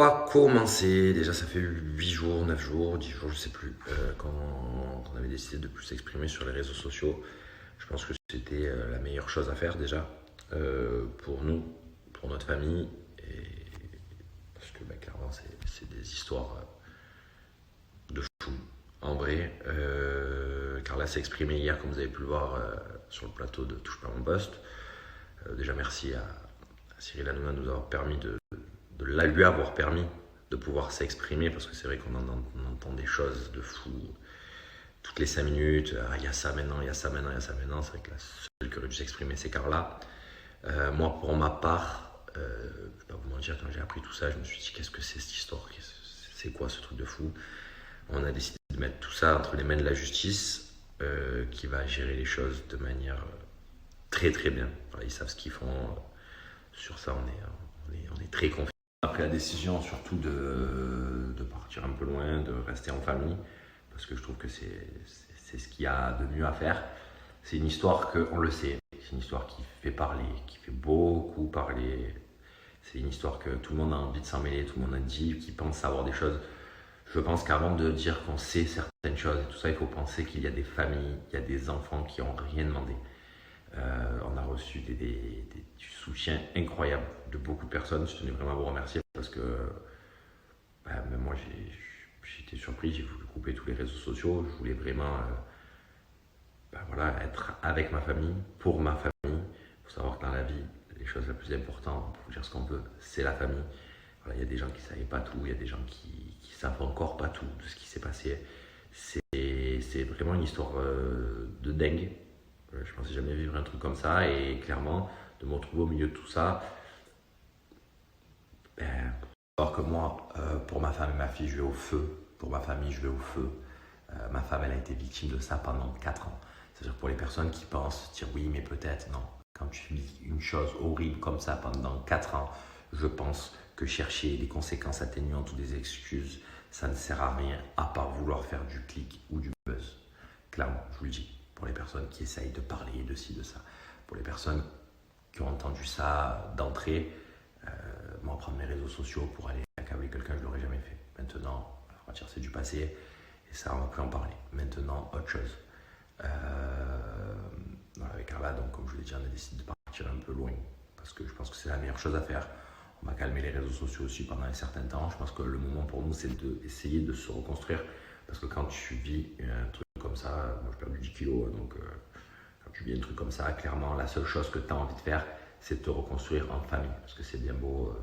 quoi commencer? Déjà, ça fait 8 jours, 9 jours, 10 jours, je sais plus, qu'on avait décidé de plus s'exprimer sur les réseaux sociaux. Je pense que c'était la meilleure chose à faire déjà, pour nous, pour notre famille, et parce que clairement, c'est des histoires de fou. En vrai, Carla s'est exprimée hier, comme vous avez pu le voir sur le plateau de Touche pas mon poste. Déjà, merci à Cyril Hanouna de nous avoir permis lui avoir permis de pouvoir s'exprimer, parce que c'est vrai qu'on on entend des choses de fou toutes les 5 minutes. Ah, il y a ça maintenant, il y a ça maintenant, il y a ça maintenant. C'est vrai que la seule qui aurait dû s'exprimer, c'est Carla. Moi, pour ma part, je vais pas vous mentir, quand j'ai appris tout ça, je me suis dit, qu'est-ce que c'est cette histoire? C'est quoi ce truc de fou? On a décidé de mettre tout ça entre les mains de la justice, qui va gérer les choses de manière très très bien. Voilà, ils savent ce qu'ils font. Sur ça, on est très confiants. On a pris la décision surtout de partir un peu loin, de rester en famille, parce que je trouve que c'est ce qu'il y a de mieux à faire. C'est une histoire on le sait, c'est une histoire qui fait parler, qui fait beaucoup parler. C'est une histoire que tout le monde a envie de s'en mêler, tout le monde a dit, qui pense savoir des choses. Je pense qu'avant de dire qu'on sait certaines choses et tout ça, il faut penser qu'il y a des familles, il y a des enfants qui n'ont rien demandé. On a reçu du soutien incroyable de beaucoup de personnes. Je tenais vraiment à vous remercier parce que même moi j'ai été surpris, j'ai voulu couper tous les réseaux sociaux. Je voulais vraiment voilà, être avec ma famille, pour ma famille. Il faut savoir que dans la vie, les choses les plus importantes, pour dire ce qu'on veut, c'est la famille. Voilà, il y a des gens qui ne savaient pas tout, il y a des gens qui ne savent encore pas tout de ce qui s'est passé. C'est vraiment une histoire de dingue. Je ne pensais jamais vivre un truc comme ça, et clairement, de me retrouver au milieu de tout ça, alors que moi, pour ma femme et ma fille, je vais au feu. Pour ma famille, je vais au feu. Ma femme, elle a été victime de ça pendant 4 ans. C'est-à-dire pour les personnes qui pensent, dire oui, mais peut-être, non. Quand tu vis une chose horrible comme ça pendant 4 ans, je pense que chercher des conséquences atténuantes ou des excuses, ça ne sert à rien, à part vouloir faire du clic ou du buzz. Clairement, je vous le dis. Pour les personnes qui essayent de parler de ci, de ça. Pour les personnes qui ont entendu ça d'entrée, moi, prendre mes réseaux sociaux pour aller accabler quelqu'un, je ne l'aurais jamais fait. Maintenant, on va dire c'est du passé, et ça, on ne va plus en parler. Maintenant, autre chose. Voilà, avec Carla, donc, comme je vous l'ai dit, on a décidé de partir un peu loin, parce que je pense que c'est la meilleure chose à faire. On va calmer les réseaux sociaux aussi pendant un certain temps. Je pense que le moment pour nous, c'est d'essayer de se reconstruire, parce que quand tu vis un truc comme ça, moi j'ai perdu 10 kilos, donc quand tu vis un truc comme ça, clairement, la seule chose que tu as envie de faire, c'est de te reconstruire en famille, parce que c'est bien beau,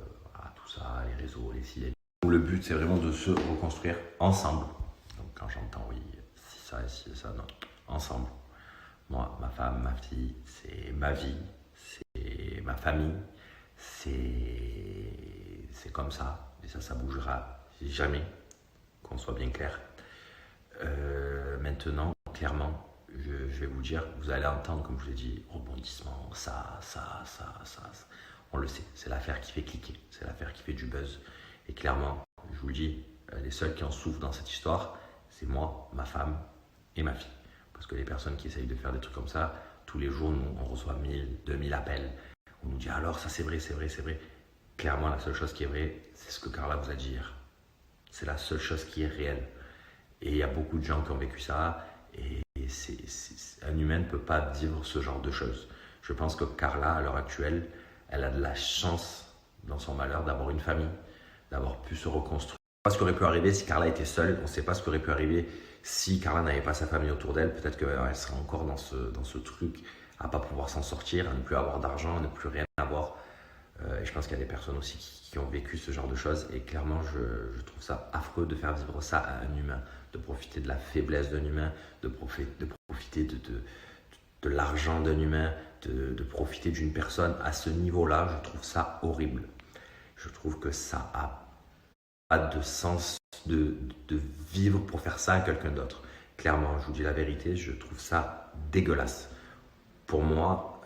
tout ça, les réseaux, les ci, les... Le but, c'est vraiment de se reconstruire ensemble. Donc quand j'entends, oui, si ça, si ça, non, ensemble. Moi, ma femme, ma fille, c'est ma vie, c'est ma famille, c'est comme ça, et ça bougera jamais, qu'on soit bien clair. Maintenant, clairement, je vais vous dire, vous allez entendre, comme je vous l'ai dit, rebondissement, ça. On le sait, c'est l'affaire qui fait cliquer, c'est l'affaire qui fait du buzz. Et clairement, je vous le dis, les seuls qui en souffrent dans cette histoire, c'est moi, ma femme et ma fille. Parce que les personnes qui essayent de faire des trucs comme ça, tous les jours, nous, on reçoit 1000, 2000 appels. On nous dit alors, ça c'est vrai, c'est vrai, c'est vrai. Clairement, la seule chose qui est vraie, c'est ce que Carla vous a dit hier. C'est la seule chose qui est réelle. Et il y a beaucoup de gens qui ont vécu ça, et un humain ne peut pas vivre ce genre de choses. Je pense que Carla, à l'heure actuelle, elle a de la chance dans son malheur d'avoir une famille, d'avoir pu se reconstruire. On ne sait pas ce qui aurait pu arriver si Carla était seule, on ne sait pas ce qui aurait pu arriver si Carla n'avait pas sa famille autour d'elle. Peut-être qu'elle serait encore dans ce truc, à ne pas pouvoir s'en sortir, à ne plus avoir d'argent, à ne plus rien avoir. Et je pense qu'il y a des personnes aussi qui ont vécu ce genre de choses, et clairement je trouve ça affreux de faire vivre ça à un humain, de profiter de la faiblesse d'un humain, de profiter de l'argent d'un humain, de profiter d'une personne à ce niveau-là. Je trouve ça horrible. Je trouve que ça n'a pas de sens de vivre pour faire ça à quelqu'un d'autre. Clairement, je vous dis la vérité, je trouve ça dégueulasse. Pour moi,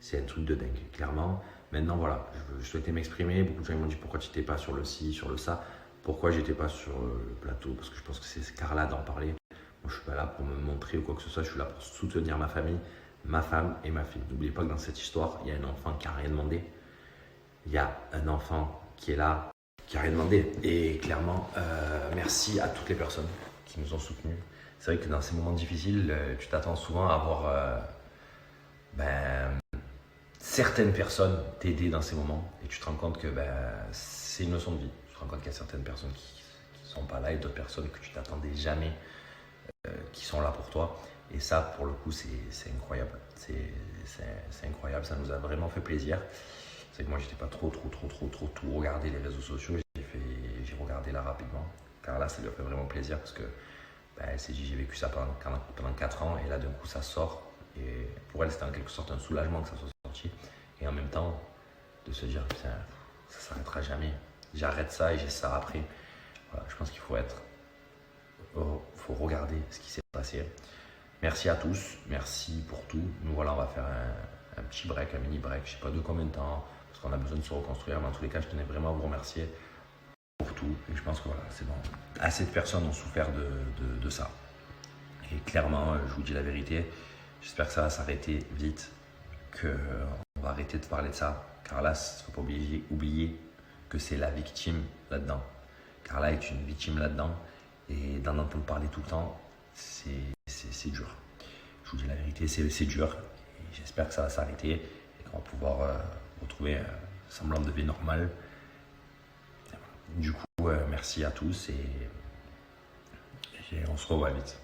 c'est un truc de dingue, clairement. Maintenant, voilà, je souhaitais m'exprimer. Beaucoup de gens m'ont dit pourquoi tu n'étais pas sur le ci, sur le ça. Pourquoi j'étais pas sur le plateau? Parce que je pense que c'est Carla d'en parler. Moi, je suis pas là pour me montrer ou quoi que ce soit. Je suis là pour soutenir ma famille, ma femme et ma fille. N'oubliez pas que dans cette histoire, il y a un enfant qui n'a rien demandé. il y a un enfant qui est là, qui a rien demandé. Et clairement, merci à toutes les personnes qui nous ont soutenus. C'est vrai que dans ces moments difficiles, tu t'attends souvent à avoir certaines personnes t'aider dans ces moments. Et tu te rends compte que c'est une leçon de vie. Tu te rends compte qu'il y a certaines personnes qui ne sont pas là et d'autres personnes que tu t'attendais jamais qui sont là pour toi. Et ça, pour le coup, c'est incroyable. C'est incroyable, ça nous a vraiment fait plaisir. C'est que moi, j'étais pas trop tout regarder les réseaux sociaux. J'ai regardé là rapidement. Car là, ça lui a fait vraiment plaisir parce que elle s'est dit, j'ai vécu ça pendant 4 ans et là, d'un coup, ça sort. Et pour elle, c'était en quelque sorte un soulagement que ça soit sorti. Et en même temps, de se dire, putain, ça s'arrêtera jamais. J'arrête ça et j'ai ça après. Voilà, je pense qu'il faut faut regarder ce qui s'est passé. Merci à tous, merci pour tout. Nous voilà, on va faire un petit break, un mini break, je sais pas de combien de temps, parce qu'on a besoin de se reconstruire, mais en tous les cas, je tenais vraiment à vous remercier pour tout. Et je pense que voilà, c'est bon. Assez de personnes ont souffert de ça. Et clairement, je vous dis la vérité, j'espère que ça va s'arrêter vite, qu'on va arrêter de parler de ça. Carla, il ne faut pas oublier que c'est la victime là-dedans. Carla est une victime là-dedans. Et d'en entendre parler tout le temps, c'est dur. Je vous dis la vérité, c'est dur. Et j'espère que ça va s'arrêter et qu'on va pouvoir retrouver un semblant de vie normale. Du coup, merci à tous et on se revoit vite.